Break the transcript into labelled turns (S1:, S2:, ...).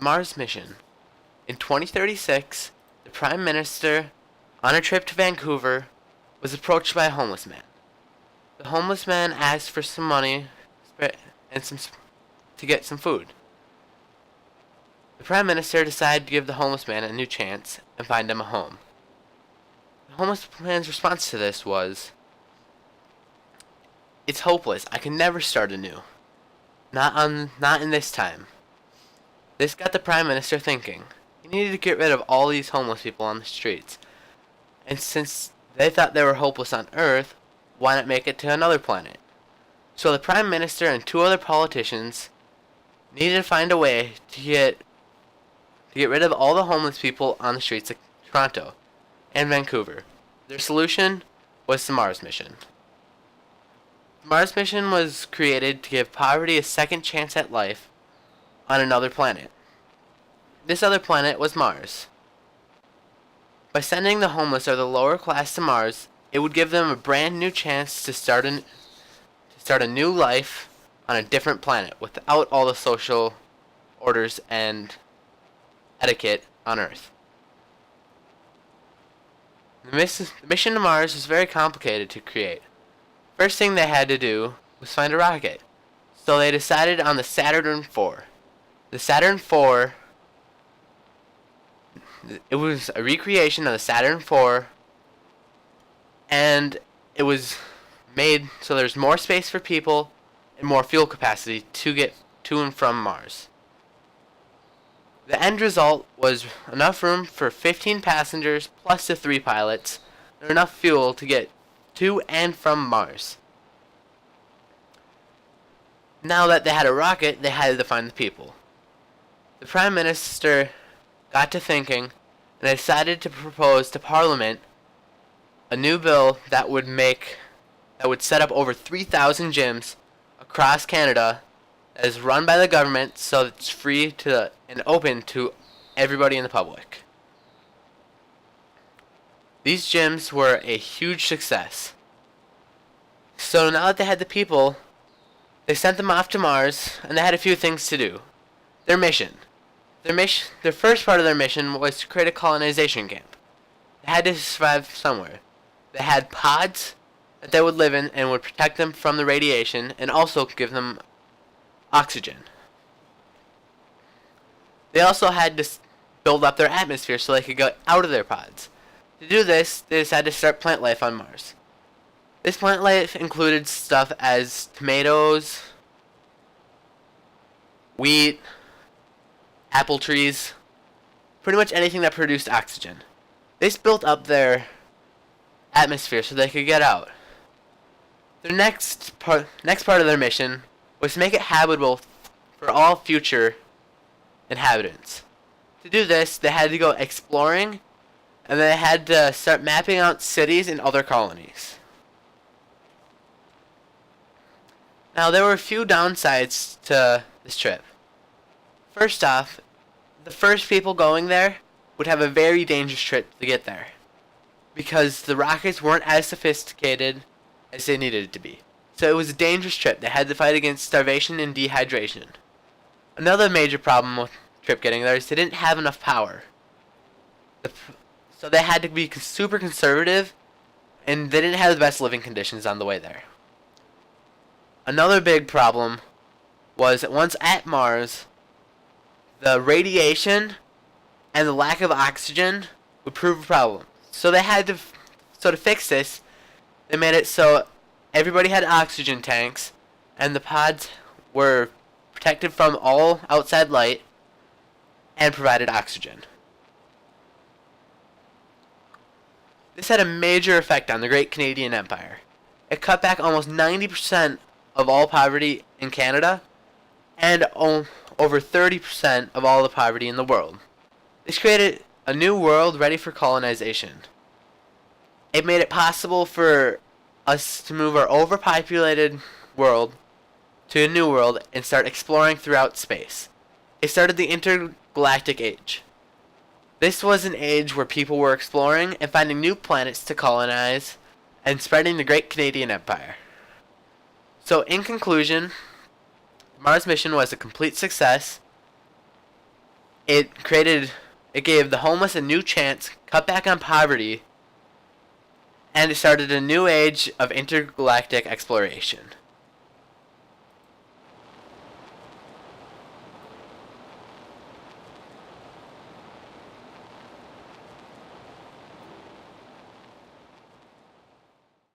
S1: Mars mission. In 2036, the Prime Minister, on a trip to Vancouver, was approached by a homeless man. The homeless man asked for some money and to get some food. The Prime Minister decided to give the homeless man a new chance and find him a home. The homeless man's response to this was, "It's hopeless. I can never start anew. Not in this time." This got the Prime Minister thinking. He needed to get rid of all these homeless people on the streets. And since they thought they were hopeless on Earth, why not make it to another planet? So the Prime Minister and two other politicians needed to find a way to get rid of all the homeless people on the streets of Toronto and Vancouver. Their solution was the Mars mission. The Mars mission was created to give poverty a second chance at life on another planet. This other planet was Mars. By sending the homeless or the lower class to Mars, it would give them a brand new chance to start a new life on a different planet without all the social orders and etiquette on Earth. The mission to Mars was very complicated to create. First thing they had to do was find a rocket. So they decided on the Saturn IV. The Saturn IV, it was a recreation of the Saturn IV, and it was made so there's more space for people and more fuel capacity to get to and from Mars. The end result was enough room for 15 passengers plus the 3 pilots, and enough fuel to get to and from Mars. Now that they had a rocket, they had to find the people. The Prime Minister got to thinking and decided to propose to Parliament a new bill that would set up over 3,000 gyms across Canada that is run by the government, so it's free to and open to everybody in the public. These gyms were a huge success. So now that they had the people, they sent them off to Mars, and they had a few things to do. Their first part of their mission was to create a colonization camp. They had to survive somewhere. They had pods that they would live in and would protect them from the radiation and also give them oxygen. They also had to build up their atmosphere so they could get out of their pods. To do this, they decided to start plant life on Mars. This plant life included stuff as tomatoes, wheat, apple trees, pretty much anything that produced oxygen. This built up their atmosphere so they could get out. The next part of their mission was to make it habitable for all future inhabitants. To do this, they had to go exploring, and they had to start mapping out cities and other colonies. Now, there were a few downsides to this trip. First off, the first people going there would have a very dangerous trip to get there, because the rockets weren't as sophisticated as they needed it to be. So it was a dangerous trip. They had to fight against starvation and dehydration. Another major problem with the trip getting there is they didn't have enough power. So they had to be super conservative, and they didn't have the best living conditions on the way there. Another big problem was that once at Mars, the radiation and the lack of oxygen would prove a problem. So they had to, to fix this, they made it so everybody had oxygen tanks, and the pods were protected from all outside light and provided oxygen. This had a major effect on the Great Canadian Empire. It cut back almost 90% of all poverty in Canada and over 30% of all the poverty in the world. This created a new world ready for colonization. It made it possible for us to move our overpopulated world to a new world and start exploring throughout space. It started the intergalactic age. This was an age where people were exploring and finding new planets to colonize and spreading the Great Canadian Empire. So in conclusion, the Mars mission was a complete success. It gave the homeless a new chance, cut back on poverty, and it started a new age of intergalactic exploration.